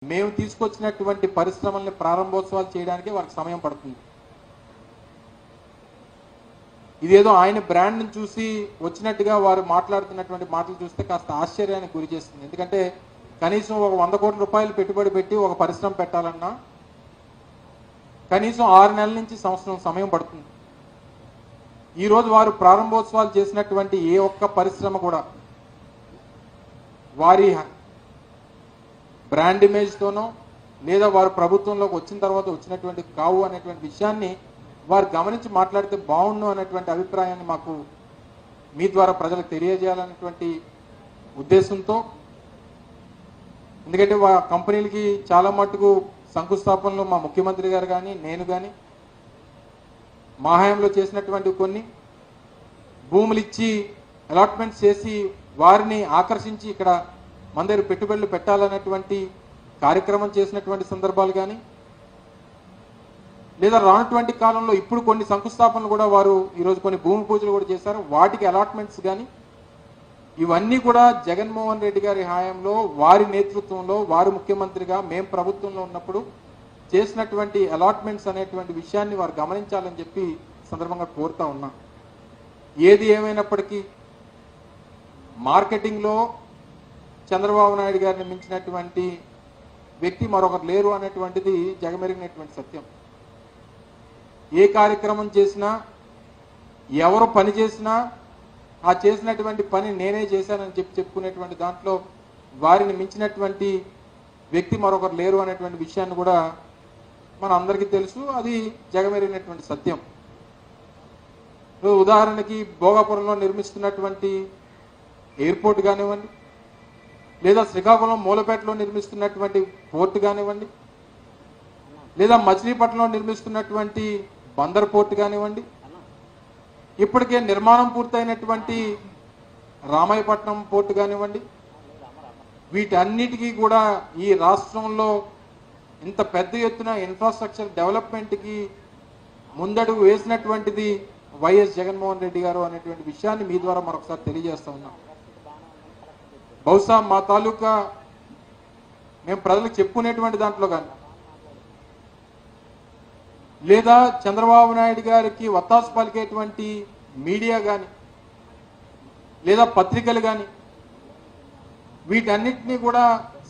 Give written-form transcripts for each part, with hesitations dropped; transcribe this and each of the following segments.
మేము తీసుకొచ్చినటువంటి పరిశ్రమల్ని ప్రారంభోత్సవాలు చేయడానికి వారికి సమయం పడుతుంది. ఇదేదో ఆయన బ్రాండ్ని చూసి వచ్చినట్టుగా వారు మాట్లాడుతున్నటువంటి మాటలు చూస్తే కాస్త ఆశ్చర్యానికి గురి చేస్తుంది. ఎందుకంటే కనీసం ఒక 100 కోట్ల రూపాయలు పెట్టుబడి పెట్టి ఒక పరిశ్రమ పెట్టాలన్నా కనీసం 6 నెలల నుంచి సంవత్సరం సమయం పడుతుంది. ఈరోజు వారు ప్రారంభోత్సవాలు చేసినటువంటి ఏ ఒక్క పరిశ్రమ కూడా వారి బ్రాండ్ ఇమేజ్తోనో లేదా వారు ప్రభుత్వంలోకి వచ్చిన తర్వాత వచ్చినటువంటి కావు అనేటువంటి విషయాన్ని వారు గమనించి మాట్లాడితే బాగుండు అనేటువంటి అభిప్రాయాన్ని మాకు మీ ద్వారా ప్రజలకు తెలియజేయాలనేటువంటి ఉద్దేశంతో, ఎందుకంటే కంపెనీలకి చాలా మట్టుకు శంకుస్థాపనలు మా ముఖ్యమంత్రి గారు కానీ నేను కానీ మా హయాంలో చేసినటువంటి కొన్ని భూములు ఇచ్చి అలాట్మెంట్స్ చేసి వారిని ఆకర్షించి ఇక్కడ మన దగ్గర పెట్టుబడులు పెట్టాలనేటువంటి కార్యక్రమం చేసినటువంటి సందర్భాలు కానీ, లేదా రానటువంటి కాలంలో ఇప్పుడు కొన్ని శంకుస్థాపనలు కూడా వారు ఈరోజు కొన్ని భూమి పూజలు కూడా చేశారు, వాటికి అలాట్మెంట్స్ కానీ ఇవన్నీ కూడా జగన్మోహన్ రెడ్డి గారి హయాంలో వారి నేతృత్వంలో వారు ముఖ్యమంత్రిగా మేము ప్రభుత్వంలో ఉన్నప్పుడు చేసినటువంటి అలాట్మెంట్స్ అనేటువంటి విషయాన్ని వారు గమనించాలని చెప్పి సందర్భంగా కోరుతా ఉన్నా. ఏది ఏమైనప్పటికీ మార్కెటింగ్లో చంద్రబాబు నాయుడు గారిని మించినటువంటి వ్యక్తి మరొకరు లేరు అనేటువంటిది జగమెరిగినటువంటి సత్యం. ఏ కార్యక్రమం చేసినా ఎవరు పని చేసినా ఆ చేసినటువంటి పని నేనే చేశానని చెప్పుకునేటువంటి దాంట్లో వారిని మించినటువంటి వ్యక్తి మరొకరు లేరు అనేటువంటి విషయాన్ని కూడా మన అందరికీ తెలుసు. అది జగమెరిగినటువంటి సత్యం. ఉదాహరణకి భోగాపురంలో నిర్మిస్తున్నటువంటి ఎయిర్పోర్ట్ కానివ్వండి, లేదా శ్రీకాకుళం మూలపేటలో నిర్మిస్తున్నటువంటి పోర్టు కానివ్వండి, లేదా మచిలీపట్నంలో నిర్మిస్తున్నటువంటి బందర్ పోర్టు కానివ్వండి, ఇప్పటికే నిర్మాణం పూర్తయినటువంటి రామాయపట్నం పోర్టు కానివ్వండి, వీటన్నిటికీ కూడా ఈ రాష్ట్రంలో ఇంత పెద్ద ఎత్తున ఇన్ఫ్రాస్ట్రక్చర్ డెవలప్మెంట్కి ముందడుగు వేసినటువంటిది వైఎస్ జగన్మోహన్ రెడ్డి గారు అనేటువంటి విషయాన్ని మీ ద్వారా మరొకసారి తెలియజేస్తా ఉన్నాం. బహుశా మా తాలూకా మేము ప్రజలకు చెప్పుకునేటువంటి దాంట్లో కానీ, లేదా చంద్రబాబు నాయుడు గారికి వత్తాసు పలికేటువంటి మీడియా కానీ, లేదా పత్రికలు కానీ, వీటన్నిటినీ కూడా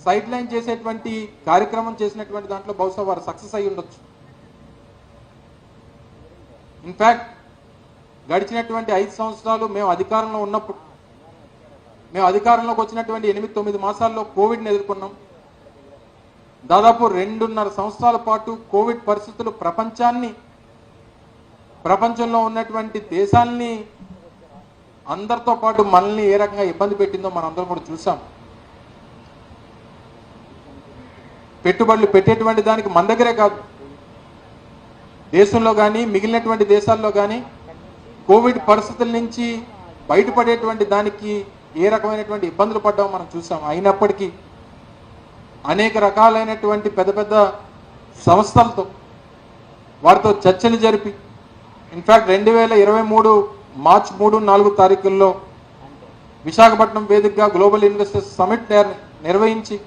సైడ్ లైన్ చేసేటువంటి కార్యక్రమం చేసినటువంటి దాంట్లో బహుశా వారు సక్సెస్ అయ్యి ఉండొచ్చు. ఇన్ఫ్యాక్ట్ గడిచినటువంటి 5 సంవత్సరాలు మేము అధికారంలో ఉన్నప్పుడు, మేము అధికారంలోకి వచ్చినటువంటి 8-9 మాసాల్లో కోవిడ్ని ఎదుర్కొన్నాం. దాదాపు 2.5 సంవత్సరాల పాటు కోవిడ్ పరిస్థితులు ప్రపంచంలో ఉన్నటువంటి దేశాలని అందరితో పాటు మనల్ని ఏ రకంగా ఇబ్బంది పెట్టిందో మనందరం కూడా చూసాం. పెట్టుబడులు పెట్టేటువంటి దానికి మన దగ్గరే కాదు, దేశంలో కానీ మిగిలినటువంటి దేశాల్లో కానీ కోవిడ్ పరిస్థితుల నుంచి బయటపడేటువంటి దానికి ఏ రకమైనటువంటి ఇబ్బందులు పడ్డామో మనం చూసాం. అయినప్పటికీ అనేక రకాలైనటువంటి పెద్ద పెద్ద సంస్థలతో వారితో చర్చలు జరిపి, ఇన్ఫ్యాక్ట్ 2023 మార్చి 3-4 తారీఖుల్లో విశాఖపట్నం వేదికగా గ్లోబల్ ఇన్వెస్టర్స్ సమిట్ నిర్వహించి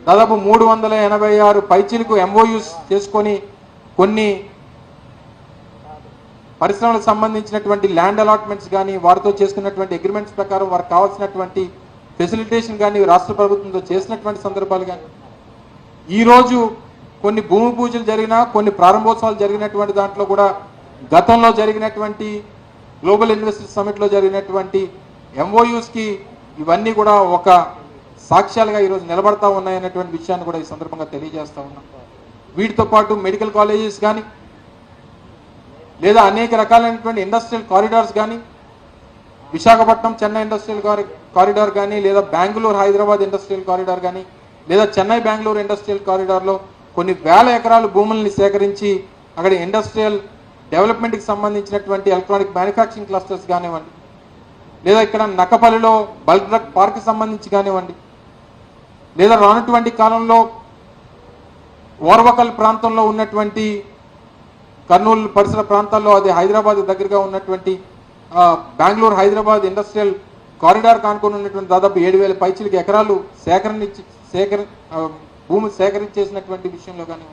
దాదాపు 386 పైచీలకు ఎంఓయూస్ చేసుకొని కొన్ని పరిశ్రమలకు సంబంధించినటువంటి ల్యాండ్ అలాట్మెంట్స్ కానీ, వారితో చేసుకున్నటువంటి అగ్రిమెంట్స్ ప్రకారం వారికి కావాల్సినటువంటి ఫెసిలిటేషన్ కానీ రాష్ట్ర ప్రభుత్వంతో చేసినటువంటి సందర్భాలు కానీ, ఈరోజు కొన్ని భూమి పూజలు జరిగినా కొన్ని ప్రారంభోత్సవాలు జరిగినటువంటి దాంట్లో కూడా గతంలో జరిగినటువంటి గ్లోబల్ ఇన్వెస్టర్స్ సమిట్లో జరిగినటువంటి ఎంఓయూస్కి ఇవన్నీ కూడా ఒక సాక్ష్యాలుగా ఈరోజు నిలబడతా ఉన్నాయనేటువంటి విషయాన్ని కూడా ఈ సందర్భంగా తెలియజేస్తా ఉన్నాం. వీటితో పాటు మెడికల్ కాలేజెస్ కానీ, లేదా అనేక రకాలైనటువంటి ఇండస్ట్రియల్ కారిడార్స్ కానీ, విశాఖపట్నం చెన్నై ఇండస్ట్రియల్ కారిడార్ కానీ, లేదా బెంగళూరు హైదరాబాద్ ఇండస్ట్రియల్ కారిడార్ కానీ, లేదా చెన్నై బెంగళూరు ఇండస్ట్రియల్ కారిడార్లో కొన్ని వేల ఎకరాల భూముల్ని సేకరించి అక్కడ ఇండస్ట్రియల్ డెవలప్మెంట్కి సంబంధించినటువంటి ఎలక్ట్రానిక్ మ్యానుఫ్యాక్చరింగ్ క్లస్టర్స్ కానివ్వండి, లేదా ఇక్కడ నక్కపల్లిలో బల్క్ డ్రగ్ పార్క్ సంబంధించి కానివ్వండి, లేదా రానటువంటి కాలంలో ఓర్వకల్ ప్రాంతంలో ఉన్నటువంటి కర్నూలు పరిసర ప్రాంతాల్లో, అది హైదరాబాద్ దగ్గరగా ఉన్నటువంటి బెంగళూరు హైదరాబాద్ ఇండస్ట్రియల్ కారిడార్ కానుకొని ఉన్నటువంటి దాదాపు 7,000 పైచిలకు ఎకరాలు భూమి సేకరించేసినటువంటి విషయంలో కానీ